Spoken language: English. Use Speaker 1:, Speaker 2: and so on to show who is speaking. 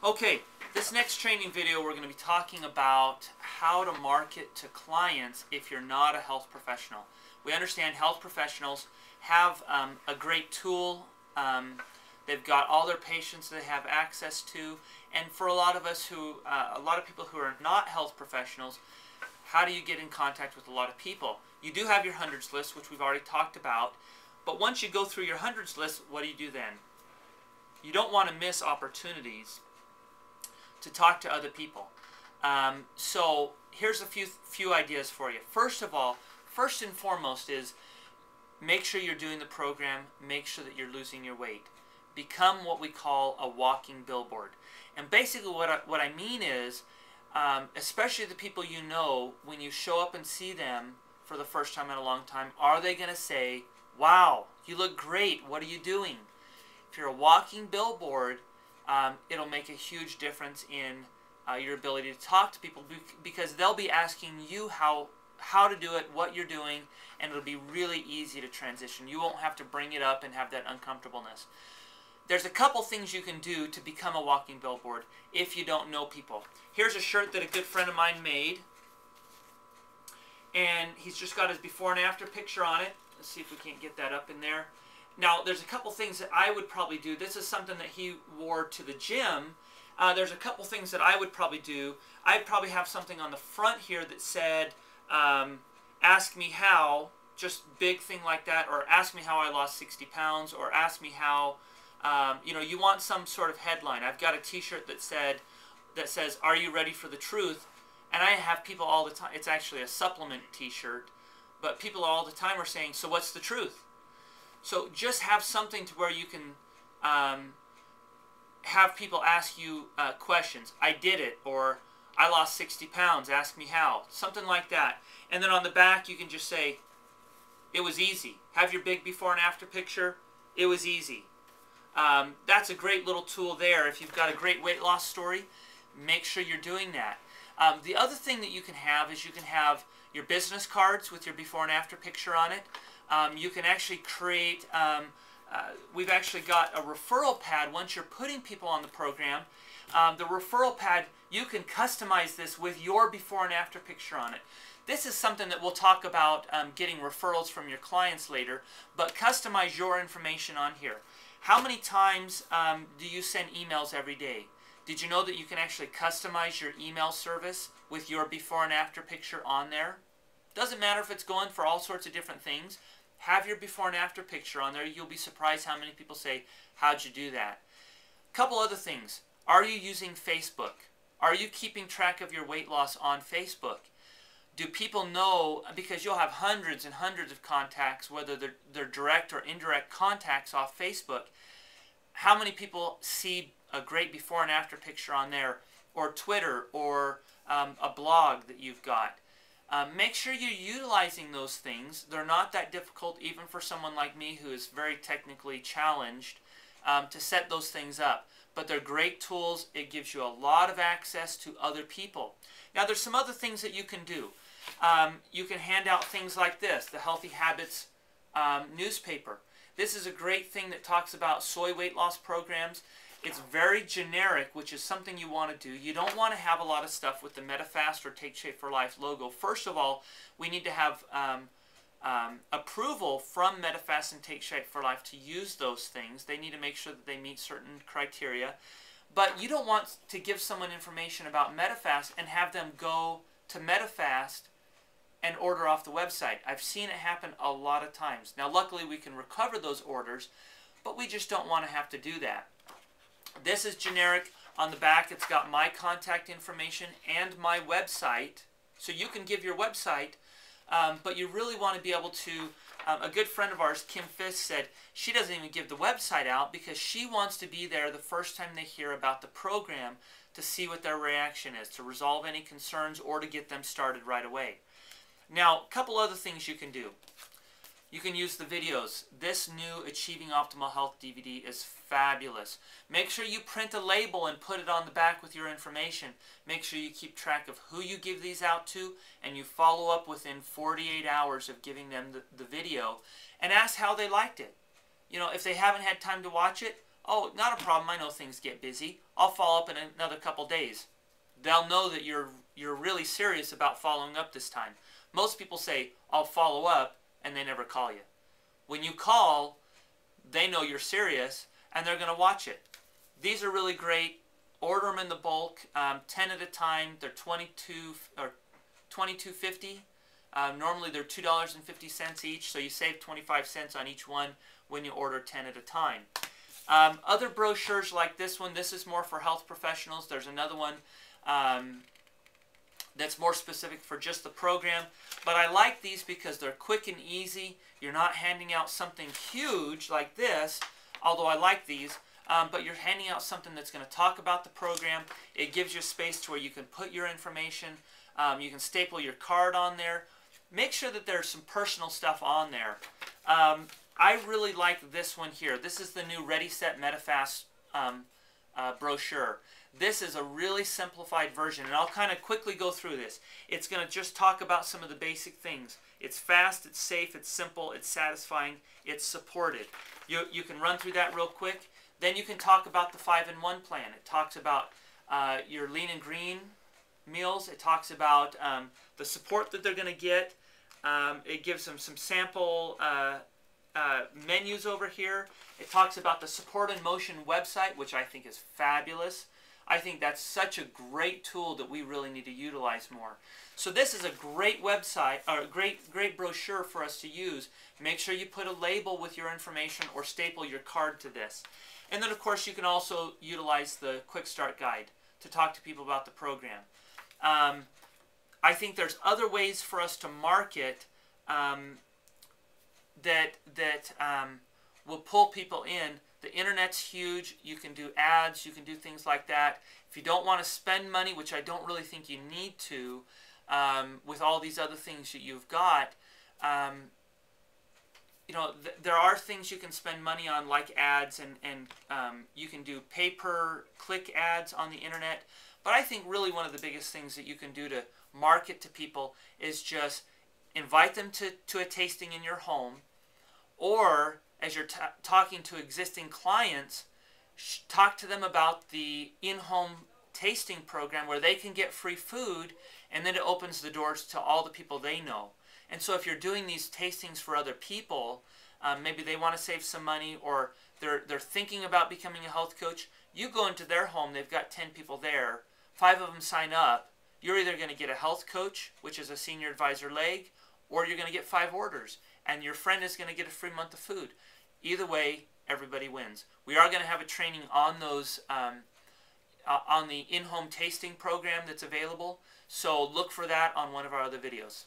Speaker 1: Okay, this next training video we're going to be talking about how to market to clients if you're not a health professional. We understand health professionals have a great tool. They've got all their patients they have access to, and for a lot of us a lot of people who are not health professionals, how do you get in contact with a lot of people? You do have your hundreds list, which we've already talked about, but once you go through your hundreds list, what do you do then? You don't want to miss opportunities to talk to other people. So here's a few ideas for you. First of all, first and foremost is make sure you're doing the program, make sure that you're losing your weight. Become what we call a walking billboard. And basically what I mean is, especially the people you know, when you show up and see them for the first time in a long time, are they going to say, wow, you look great, what are you doing? If you're a walking billboard, it'll make a huge difference in your ability to talk to people, because they'll be asking you how to do it, what you're doing, and it'll be really easy to transition. You won't have to bring it up and have that uncomfortableness. There's a couple things you can do to become a walking billboard if you don't know people. Here's a shirt that a good friend of mine made, and he's just got his before and after picture on it. Let's see if we can't get that up in there. Now, there's a couple things that I would probably do. This is something that he wore to the gym. There's a couple things that I would probably do. I'd probably have something on the front here that said, ask me how, just big thing like that, or ask me how I lost 60 pounds, or ask me how, you want some sort of headline. I've got a t-shirt that says, are you ready for the truth? And I have people all the time, it's actually a supplement t-shirt, but people all the time are saying, so what's the truth? So just have something to where you can have people ask you questions. I did it, or I lost 60 pounds, ask me how. Something like that. And then on the back you can just say, it was easy. Have your big before and after picture. It was easy. That's a great little tool there. If you've got a great weight loss story, make sure you're doing that. The other thing that you can have is you can have your business cards with your before and after picture on it. You can actually create, we've actually got a referral pad. Once you're putting people on the program, the referral pad, you can customize this with your before and after picture on it. This is something that we'll talk about getting referrals from your clients later, but customize your information on here. How many times do you send emails every day? Did you know that you can actually customize your email service with your before and after picture on there? Doesn't matter if it's going for all sorts of different things. Have your before and after picture on there. You'll be surprised how many people say, how'd you do that? Couple other things. Are you using Facebook? Are you keeping track of your weight loss on Facebook? Do people know, because you'll have hundreds and hundreds of contacts, whether they're direct or indirect contacts off Facebook, how many people see a great before and after picture on there, or Twitter, or a blog that you've got? Make sure you're utilizing those things. They're not that difficult, even for someone like me who is very technically challenged, to set those things up. But they're great tools. It gives you a lot of access to other people. Now, there's some other things that you can do. You can hand out things like this, the Healthy Habits newspaper. This is a great thing that talks about soy weight loss programs. It's very generic, which is something you want to do. You don't want to have a lot of stuff with the MetaFast or Take Shape for Life logo. First of all, we need to have approval from MetaFast and Take Shape for Life to use those things. They need to make sure that they meet certain criteria. But you don't want to give someone information about MetaFast and have them go to MetaFast and order off the website. I've seen it happen a lot of times. Now, luckily, we can recover those orders, but we just don't want to have to do that. This is generic. On the back, it's got my contact information and my website. So you can give your website, but you really want to be able to, a good friend of ours, Kim Fisk, said she doesn't even give the website out because she wants to be there the first time they hear about the program to see what their reaction is, to resolve any concerns, or to get them started right away. Now, a couple other things you can do. You can use the videos. This new Achieving Optimal Health DVD is fabulous. Make sure you print a label and put it on the back with your information. Make sure you keep track of who you give these out to, and you follow up within 48 hours of giving them the video, and ask how they liked it. You know, if they haven't had time to watch it, "Oh, not a problem. I know things get busy. I'll follow up in another couple days." They'll know that you're really serious about following up this time. Most people say, "I'll follow up," and they never call you. When you call, they know you're serious, and they're going to watch it. These are really great. Order them in the bulk, 10 at a time. They're $22.50. Normally they're $2.50 each, so you save 25 cents on each one when you order 10 at a time. Other brochures like this one, this is more for health professionals. There's another one that's more specific for just the program. But I like these because they're quick and easy. You're not handing out something huge like this, although I like these. But you're handing out something that's going to talk about the program. It gives you space to where you can put your information. You can staple your card on there. Make sure that there's some personal stuff on there. I really like this one here. This is the new Ready, Set, MetaFast brochure. This is a really simplified version, and I'll kind of quickly go through this. It's going to just talk about some of the basic things. It's fast, it's safe, it's simple, it's satisfying, it's supported. You can run through that real quick. Then you can talk about the 5-in-1 plan. It talks about your lean and green meals. It talks about the support that they're going to get. It gives them some sample menus over here. It talks about the Support in Motion website, which I think is fabulous. I think that's such a great tool that we really need to utilize more. So this is a great website, or a great brochure for us to use. Make sure you put a label with your information or staple your card to this. And then of course you can also utilize the Quick Start Guide to talk to people about the program. I think there's other ways for us to market that will pull people in. The internet's huge. You can do ads. You can do things like that. If you don't want to spend money, which I don't really think you need to, with all these other things that you've got, you know, there are things you can spend money on, like ads, and you can do pay-per-click ads on the internet. But I think really one of the biggest things that you can do to market to people is just invite them to a tasting in your home, or as you're talking to existing clients, talk to them about the in-home tasting program where they can get free food, and then it opens the doors to all the people they know. And so if you're doing these tastings for other people, maybe they want to save some money, or they're thinking about becoming a health coach, you go into their home, they've got 10 people there, 5 of them sign up, you're either going to get a health coach, which is a senior advisor leg, or you're going to get 5 orders, and your friend is going to get a free month of food. Either way, everybody wins. We are going to have a training on those, on the in-home tasting program that's available, so look for that on one of our other videos.